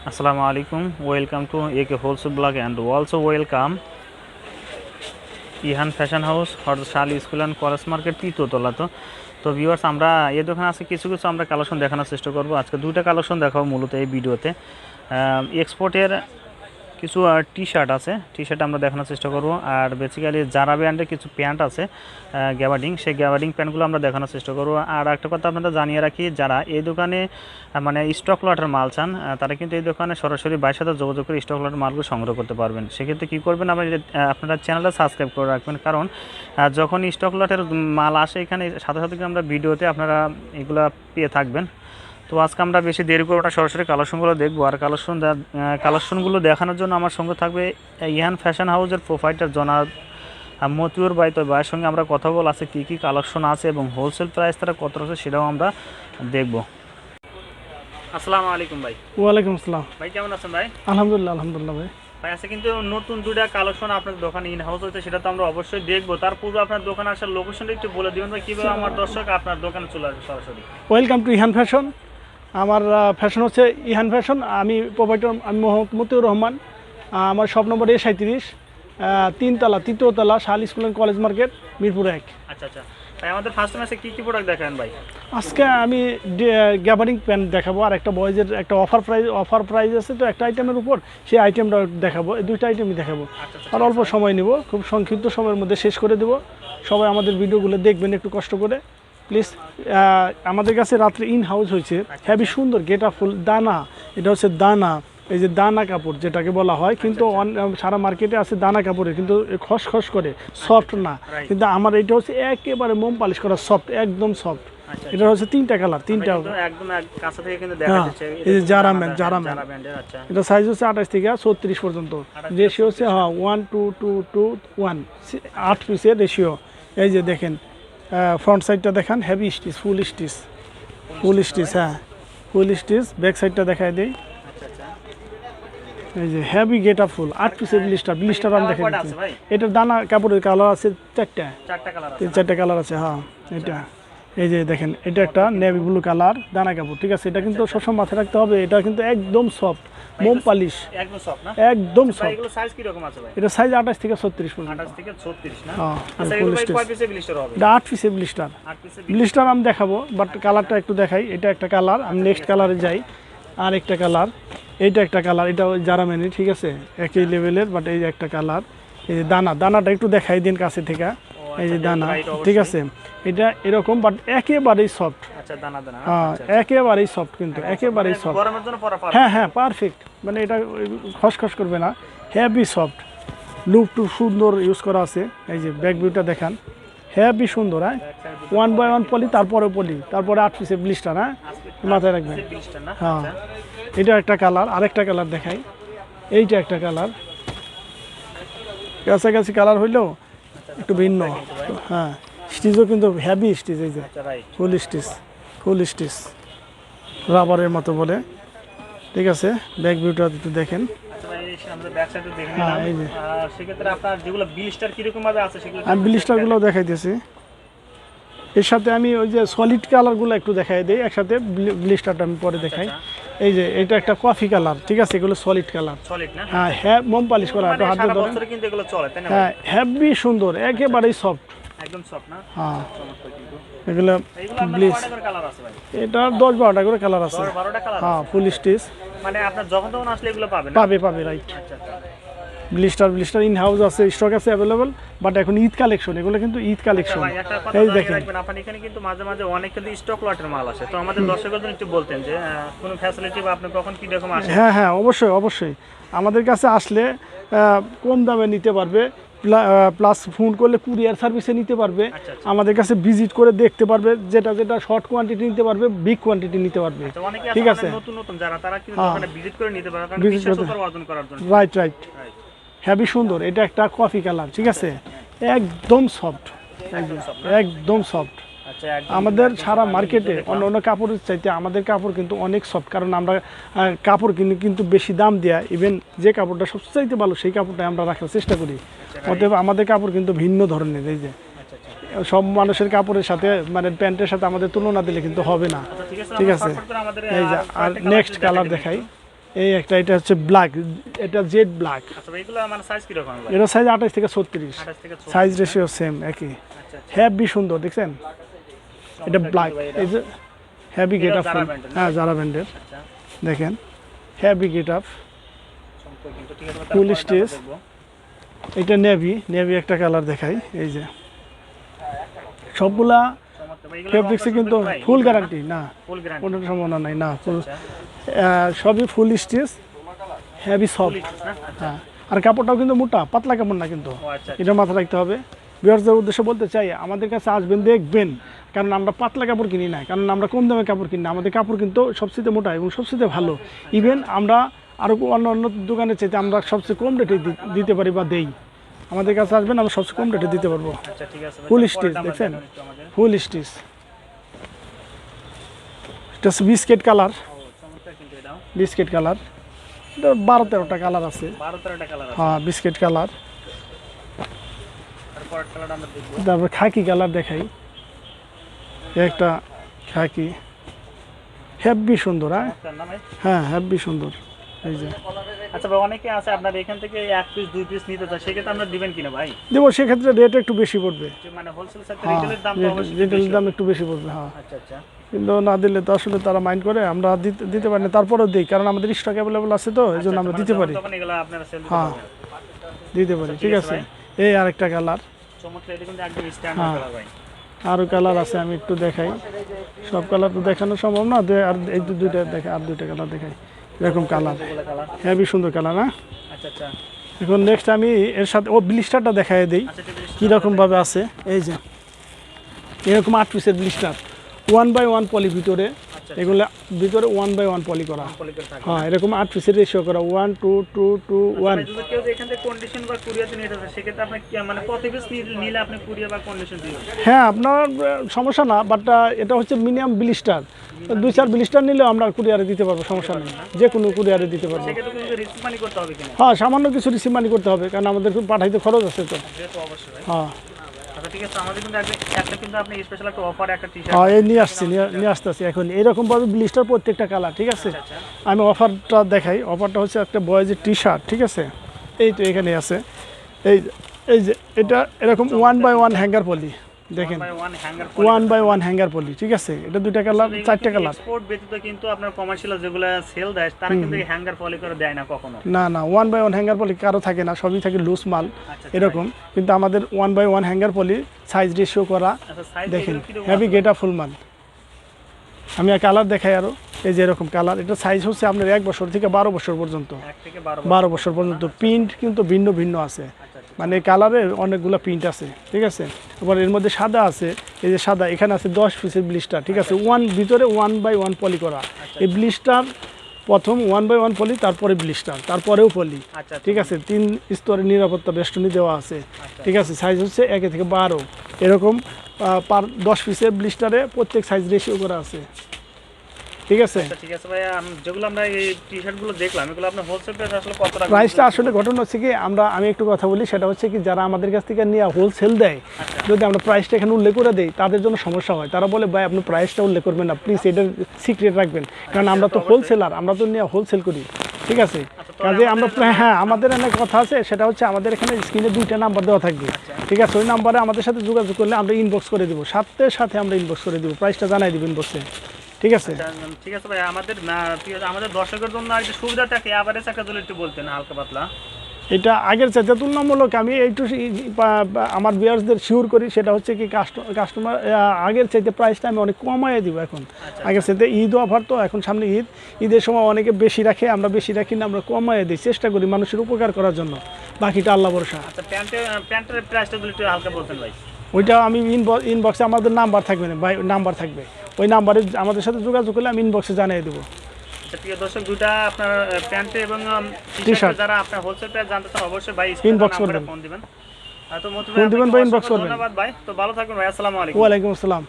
আসসালামু আলাইকুম, welcome to AK wholesale blog and also welcome Ihan fashion house হরশাল school and college market তৃতীয়তলা। তো ভিউয়ার্স, আমরা এই দোকানে আছে কিছু আমরা কালেকশন দেখানোর চেষ্টা করব। আজকে দুইটা কালেকশন দেখাবো মূলত এই ভিডিওতে। এক্সপোর্টের কিছু টি শার্ট আছে, টি শার্ট আমরা দেখানোর চেষ্টা করব। আর বেসিক্যালি জারা ব্র্যান্ডের কিছু প্যান্ট আছে গ্যাবার্ডিং, সেই গ্যাবার্ডিং প্যান্টগুলো আমরা দেখানোর চেষ্টা করব। আর একটা কথা আপনারা জানিয়ে রাখি, যারা এই দোকানে মানে স্টক লটের মাল চান তারা কিন্তু এই দোকানে সরাসরি বাইরের সাথে যোগাযোগ করে স্টক লটের মালগুলো সংগ্রহ করতে পারবেন। সেক্ষেত্রে কী করবেন, আপনারা চ্যানেলটা সাবস্ক্রাইব করে রাখবেন, কারণ যখন স্টক লটের মাল আসে এখানে সাথে সাথে আমরা ভিডিওতে আপনারা এগুলো পেয়ে থাকবেন। তো আজকে আমরা বেশি দেরি করবো না, সরাসরি কালেকশনগুলো দেখবো। আর কালেকশনগুলো দেখানোর জন্য আমার সঙ্গে থাকবে ইহান ফ্যাশন হাউসের প্রোপাইটার জনাব মতিউর ভাই। তো ভাইয়ের সঙ্গে আমরা কথা বল আছে কী কী কালেকশন আছে এবং হোলসেল প্রাইস তারা কত আছে সেটাও আমরা দেখব। আসসালামু আলাইকুম ভাই। ওয়ালাইকুম আসসালাম ভাই, কেমন আছেন ভাই? আলহামদুলিল্লাহ ভাই। ভাই আছে কিন্তু নতুন দুইটা কালেকশন আপনার দোকানে ইন হাউস হচ্ছে, সেটা তো আমরা অবশ্যই দেখবো। তার পূর্বে আপনার দোকানে আসার লোকেশনটা একটু বলে দিবেন ভাই, কীভাবে আমার দর্শক আপনার দোকানে চলে আসবে সরাসরি। Welcome to Ihan fashion. আমার ফ্যাশন হচ্ছে ইহান ফ্যাশন। আমি প্রোপাইটার, আমি মোহাম্মদ মতিউর রহমান। আমার শপ নম্বর A37, 3তলা, তৃতীয়তলা, শাল school and college market, Mirpur 1। আচ্ছা আচ্ছা ভাই, আমাদের ফার্স্ট টাইম আছে কী কী প্রোডাক্ট দেখান ভাই? আজকে আমি গ্যাবারিং প্যান্ট দেখাবো, আর একটা বয়েজের একটা অফার প্রাইস আছে তো একটা আইটেমের উপর, সেই আইটেমটা দেখাবো। এই দুইটা আইটেমই দেখাবো। আর অল্প সময় নিব, খুব সংক্ষিপ্ত সময়ের মধ্যে শেষ করে দেবো। সবাই আমাদের ভিডিওগুলো দেখবেন একটু কষ্ট করে প্লিজ। আমাদের কাছে রাত্রে ইন হাউস হয়েছে হেভি সুন্দর গেটা ফুল দানা। এটা হচ্ছে দানা, এই যে দানা কাপড় যেটাকে বলা হয়, কিন্তু সারা মার্কেটে আছে দানা কাপড়ের, কিন্তু খসখস করে সফট না। কিন্তু আমার এটা হচ্ছে একেবারে মোম পালিশ করা সফট, একদম সফট। এটা হচ্ছে 3টা কালার, 3টা একদম কাছে থেকে কিন্তু দেখা যাচ্ছে। এই যে জারা ব্র্যান্ডের। এটা সাইজ হচ্ছে 28 থেকে 36 পর্যন্ত। রেশিও হচ্ছে 1 2 2 2 1, 8 পিসের রেশিও। এই যে দেখেন ফ্রন্ট সাইডটা দেখান, হেভি স্টিচ, ফুল স্টিচ। হ্যাঁ, ফুল স্টিচ। ব্যাক সাইডটা দেখাই দেই। এই যে হেভি গেটা ফুল, 8 পিসের ব্লিস্টার আমি দেখাই দিচ্ছি। এটার দানা কাপড়ের কালার আছে 4টা কালার আছে। হ্যাঁ, এটা এই যে দেখেন, এটা একটা নেভি ব্লু কালার দানা কাপড়, ঠিক আছে। এটা কিন্তু সবসময় মাথায় রাখতে হবে, এটা কিন্তু একদম সফট, মোম পালিশ, একদম সফট। এগুলো সাইজ কি রকম আছে ভাই? এটা সাইজ 28 থেকে 36 পর্যন্ত। 28 থেকে 36 না? হ্যাঁ, আচ্ছা, এগুলো ভাই কয় পিসের ব্লিস্টার হবে? এটা 8 পিসের ব্লিস্টার আমি দেখাবো, বাট কালারটা একটু দেখাই। এটা একটা কালার, আমি নেক্সট কালারে যাই। আর একটা কালার, এইটা একটা কালার, এটা যারা মেনে, ঠিক আছে, একই লেভেলের, বাট এই যে একটা কালার। এই যে দানাটা একটু দেখাই দিন কাছে থেকে। এই যে দানা, ঠিক আছে, এটা এরকম, বাট একেবারেই সফট। আচ্ছা, দানা হ্যাঁ, একেবারেই সফট, কিন্তু একেবারেই সফট। গরমের জন্য পরা পারবে। হ্যাঁ, পারফেক্ট, মানে এটা খসখস করবে না, হেভি সফট। লুপ টু সুন্দর ইউজ করা আছে। এই যে ব্যাক ভিউটা দেখান, হেভি সুন্দর। হ্যাঁ, 1 বাই 1 পলি, তারপরে 8 পিসের ব্লিস্টার। হ্যাঁ, মাথায় রাখবেন। হ্যাঁ, এটা একটা কালার। আরেকটা কালার দেখাই, এইটা একটা কালার। কাছাকাছি কালার হইলেও একটু ভিন্ন। হ্যাঁ, স্টিচও কিন্তু হেভি স্টিচ। এই যে ফুল স্টিচ রাবারের মতো বলে, ঠিক আছে। ব্যাক ভিউটা একটু দেখেন। হ্যাঁ, এই যে আমি ব্লিস্টারগুলো দেখাইতেছি। এর সাথে আমি ওই যে সলিড কালারগুলো একটু দেখাই দিই একসাথে, ব্লিস্টারটা আমি পরে দেখাই। এই যে এটা একটা কফি কালার, ঠিক আছে, এগুলো সলিড কালার। হ্যাঁ, মোম পালিশ করা, একটু হাতে ধরেন। হ্যাঁ, হেভি সুন্দর, একেবারেই সফট, একদম সফট না? হ্যাঁ, এগুলো ব্লিচ। এটা 10-12টা করে কালার আছে। হ্যাঁ, ফুল স্টিচ। মানে আপনার যখন তখন আসলে এগুলো পাবেন? পাবে, রাইট। ব্লিস্টার ইন হাউস আছে, স্টক আছে অ্যাভেলেবল, বাট এখন ঈদ কালেকশন, এগুলো কিন্তু ঈদ কালেকশন। এই দেখেন, আপনার এখানে কিন্তু মাঝে মাঝে অনেক কিন্তু স্টক লটের মাল আসে, তো আমাদের দর্শকদের জন্য একটু বলতেন যে কোনো ফ্যাসিলিটি বা আপনি কখন কি রকম আসে? হ্যাঁ, অবশ্যই আমাদের কাছে আসলে কম দামে নিতে পারবে, প্লাস ফোন করলে কুরিয়ার সার্ভিসে নিতে পারবে। আমাদের কাছে ভিজিট করে দেখতে পারবে, যেটা শর্ট কোয়ান্টিটি নিতে পারবে, বিগ কোয়ান্টিটি নিতে পারবে, ঠিক আছে। নতুন যারা, তারা কিন্তু ওখানে ভিজিট করে নিতে পারবে, কারণ বিশ্বাস অর্জন করার জন্য। রাইট, হেভি সুন্দর। এটা একটা কফি কালার, ঠিক আছে, একদম সফট। আমাদের সারা মার্কেটে অন্য কাপড়ের চাইতে আমাদের কাপড় কিন্তু অনেক সফট, কারণ আমরা কাপড় কিনে কিন্তু বেশি দাম দেয়া, ইভেন যে কাপড়টা সবচাইতে ভালো সেই কাপড়টা আমরা রাখার চেষ্টা করি। অতএব আমাদের কাপড় কিন্তু ভিন্ন ধরনের। এই যে সব মানুষের কাপড়ের সাথে, মানে প্যান্টের সাথে আমাদের তুলনা দিলে কিন্তু হবে না, ঠিক আছে। এই যে আর নেক্সট কালার দেখাই, এই একটা, এটা হচ্ছে ব্ল্যাক, এটা জেড ব্ল্যাক। আচ্ছা ভাই, এগুলো মানে সাইজ কি রকম ভাই? এটা সাইজ 28 থেকে 36, 28 থেকে 36 সাইজ রেশিও সেম একই। আচ্ছা আচ্ছা, হেভি সুন্দর দেখছেন, এটা ব্ল্যাক, এই যে heavy get up, Zara brand এর না? হ্যাঁ জারা ব্র্যান্ডের, আচ্ছা দেখেন হেভি গেট আপ, চমৎকার কিন্তু, ঠিক আছে। Full তারপরে stitch। দেখবো। এটা নেভি একটা কালার দেখাই, এই যে সবগুলা চমৎকার ভাই, এগুলো ফেব্রিক্সে কিন্তু ফুল গ্যারান্টি না, ফুল গ্যারান্টি। কোনো সম্ভাবনা নাই না, ফুল আচ্ছা, সবই ফুল স্টিচ, হেভি সফট। ফুল না? আচ্ছা, হ্যাঁ, আর কাপড়টাও কিন্তু মোটা, পাতলা কাপড় না কিন্তু, ও আচ্ছা এটা মাথায় রাখতে হবে। ভিউয়ারদের উদ্দেশ্যে বলতে চাই, আমাদের কাছে আসবেন, দেখবেন, কারণ আমরা পাতলা কাপড় কিনি না, কারণ আমরা কম দামে কাপড় কিনি না, আমাদের কাপড় কিন্তু সবচেয়ে মোটা এবং সবচেয়ে ভালো। ইভেন আমরা আরও অন্য অন্য দোকানের চাইতে আমরা সবচেয়ে কম রেটে দিতে পারি বা দেই। আমাদের কাছে আসবেন, আমরা সবচেয়ে কম রেটে দিতে পারবো। আচ্ছা, ঠিক আছে ভাই। ফুল তারপরে স্টিচ আমরা দেখছেন, দেখান একটু আমাদের। ফুল স্টিচ, এটা হচ্ছে বিস্কিট কালার, ও চমৎকার কিন্তু এটাও। বিস্কিট কালার, এটা 12-13টা কালার আছে। 12-13টা কালার আছে। হ্যাঁ, বিস্কিট কালার। তারপর কালারটা আমরা দেখবো। তারপর খাকি কালার দেখাই, এই একটা খাকি, হেভি সুন্দর। হ্যাঁ চমৎকার না ভাই? হ্যাঁ, হেভি সুন্দর, এই যে আচ্ছা ভাই, অনেকে আছে আপনার এখান থেকে 1 পিস 2 পিস নিতে চায়, সেক্ষেত্রে আমরা দিবেন কিনা ভাই? দেবো, সেক্ষেত্রে রেট একটু বেশি পড়বে। যে মানে হোলসেল সাথে হ্যাঁ, রিটেলের দাম তো অবশ্যই রিটেল বেশি দাম হবে। একটু বেশি পড়বে। হ্যাঁ, আচ্ছা আচ্ছা, কিন্তু না দিলে তো আসলে তারা মাইন্ড করে, আমরা দিতে পারি না, তারপরেও দিই, কারণ আমাদের স্টক অ্যাভেলেবল আছে, তো এই জন্য আমরা দিতে পারি। তখন এগুলো আপনারা সেল দিতে হ্যাঁ, পারবেন। দিতে পারি, ঠিক আছে। এই আরেকটা কালার, চমৎকার, এটা কিন্তু একদম স্ট্যান্ডার্ড কালার ভাই। আরও কালার আছে, আমি একটু দেখাই, সব কালার তো দেখানো সম্ভব না, আর এই দুইটা দেখাই, আর দুইটা কালার দেখাই, এরকম কালার, এগুলো কালার। হেভি সুন্দর কালার। না, আচ্ছা আচ্ছা, এখন নেক্সট আমি এর সাথে ব্লিস্টারটা দেখাই দিই আচ্ছা ঠিক আছে। কীরকমভাবে আছে। এই যে এরকম 8 পিসের ব্লিস্টার, 1/1 পলি ভিতরে, আচ্ছা, এগুলো ভিতরে 1/1 পলি করা। পলিকর থাকে। হ্যাঁ, এরকম 8 পিসের রেশিও করা, 1 2 2 2 1। যদি কেউ এখান থেকে কন্ডিশন বা কুরিয়াতে নিতে চায়, সেক্ষেত্রে আপনি মানে কত পিস নিলে আপনি কুরিয়ার বা কন্ডিশন দিবেন? হ্যাঁ, আপনার সমস্যা না, বাট এটা হচ্ছে মিনিমাম ব্লিস্টার, 2-4 ব্লিস্টার নিলেও আমরা কুরিয়ারে দিতে পারবো, সমস্যা নেই, যে কোনো কুরিয়ারে দিতে পারবো। সেক্ষেত্রে কিন্তু রিসিভ মানি করতে হবে কিনা? হ্যাঁ, সামান্য কিছু রিসিভ মানি করতে হবে, কারণ আমাদের পাঠাইতে খরচ আছে তো। যেহেতু অবশ্যই ভাই। হ্যাঁ আচ্ছা ঠিক আছে, আমাদের কিন্তু একটা কিন্তু আপনি স্পেশাল একটা অফার, একটা টি-শার্ট। হ্যাঁ, এই নিয়ে আসতেছি এখন, এরকমভাবে ব্লিস্টার প্রত্যেকটা কালার, ঠিক আছে। আচ্ছা আমি অফারটা দেখাই, অফারটা হচ্ছে একটা বয়েজের টি শার্ট, ঠিক আছে, এই তো এখানে আছে, এই যে এটা এরকম 1/1 হ্যাঙ্গার পলি, দেখেন 1/1 হ্যাঙ্গার 1/1 হ্যাঙ্গার পলি, ঠিক আছে, এটা দুইটা কালার, 4টা কালার। এক্সপোর্ট ব্যতীত কিন্তু আপনার কমার্শিয়াল যেগুলো সেল দেয়, তারা কিন্তু হ্যাঙ্গার পলি করে দেয় না কখনো। না 1/1 হ্যাঙ্গার পলি কারো থাকে না, সবই থাকে লুজ মাল আচ্ছা, এরকম, কিন্তু আমাদের 1/1 হ্যাঙ্গার পলি, সাইজ রেশিও করা, আচ্ছা সাইজ দেখেন এগুলো কিরকম হেভি আছে? গেট আপ ফুল মাল। আমি কালার দেখাই আরও, এই যে এরকম কালার, এটা সাইজ হচ্ছে আপনার 1 বছর থেকে 12 বছর পর্যন্ত, 1 থেকে 12 12 বছর পর্যন্ত। প্রিন্ট কিন্তু ভিন্ন ভিন্ন আছে, মানে কালারের অনেকগুলো প্রিন্ট আছে, ঠিক আছে। আবার এর মধ্যে সাদা আছে, এই যে সাদা, এখানে আছে 10 পিসের ব্লিস্টার, ঠিক আছে, ভিতরে 1/1 পলি করা। এই ব্লিস্টার প্রথম 1/1 পলি, তারপরে ব্লিস্টার, তারপরেও পলি, আচ্ছা ঠিক আছে, 3 স্তরের নিরাপত্তা বেষ্টনী দেওয়া আছে, ঠিক আছে। সাইজ হচ্ছে 1 থেকে 12 এরকম, 10 পিসের ব্লিস্টারে প্রত্যেক সাইজ রেশিও করা আছে, ঠিক আছে। আচ্ছা ঠিক আছে ভাই, যেগুলো আমরা এই টি-শার্টগুলো দেখলাম, এগুলো আপনার হোলসেল প্রাইস আসলে কত টাকা? প্রাইসটা আসলে ঘটনা হচ্ছে কি, আমি একটু কথা বলি, সেটা হচ্ছে কি, যারা আমাদের কাছ থেকে নিয়ে হোলসেল দেয়, যদি আমরা প্রাইসটা এখানে উল্লেখ করে দিই, তাদের জন্য সমস্যা হয়। তারা বলে ভাই আপনি প্রাইসটা উল্লেখ করবেন না, প্লিজ এটা সিক্রেট রাখবেন, কারণ আমরা তো হোলসেলার, আমরা তো নিয়ে হোলসেল করি, ঠিক আছে। কাজে আমরা হ্যাঁ, আমাদের অনেক কথা আছে, সেটা হচ্ছে আমাদের এখানে স্ক্রিনে 2টা নাম্বার দেওয়া থাকবে, ঠিক আছে। ওই নাম্বারে আমাদের সাথে যোগাযোগ করলে আমরা ইনবক্স করে দেবো, সাথে সাথে আমরা ইনবক্স করে দেবো, প্রাইসটা জানাই দেবো ইনবক্সে, ঠিক আছে। ঠিক আছে ভাই, আমাদের দর্শকের জন্য আর কি সুবিধাটাকে এভারেজ একটা যদি একটু বলতেন হালকা পাতলা। এটা আগের চাইতে তুলনামূলক আমি একটু আমার ভিউয়ার্সদের শিওর করি, সেটা হচ্ছে কি, কাস্টমার আগের চাইতে প্রাইসটা আমি অনেক কমাইয়ে দিব এখন। আগের চাইতে ঈদ অফার তো, এখন সামনে ঈদের সময় অনেকে বেশি রাখে, আমরা বেশি রাখি না, আমরা কমাইয়ে দিই, চেষ্টা করি মানুষের উপকার করার জন্য, বাকিটা আল্লাহ ভরসা। আচ্ছা প্যান্টের প্রাইসটা যদি একটু হালকা বলতেন ভাই। ওইটা আমি ইনবক্সে আমাদের নাম্বার থাকবে না ভাই, নাম্বার থাকবে, ওই নাম্বারে আমাদের সাথে যোগাযোগ করলে আমি ইনবক্সে জানিয়ে দেবো। আচ্ছা প্রিয় দর্শক, দুটা আপনার প্যান্ট এবং টি-শার্ট যারা আপনার হোলসেল প্রাইস জানতে চান, অবশ্যই ভাই ইনবক্স করবেন, ফোন দিবেন। তো মতুল ফোন দিবেন বা ভাই, ইনবক্স করবেন। ধন্যবাদ ভাই, তো ভালো থাকবেন ভাই, আসসালামু আলাইকুম। ওয়ালাইকুম আসসালাম।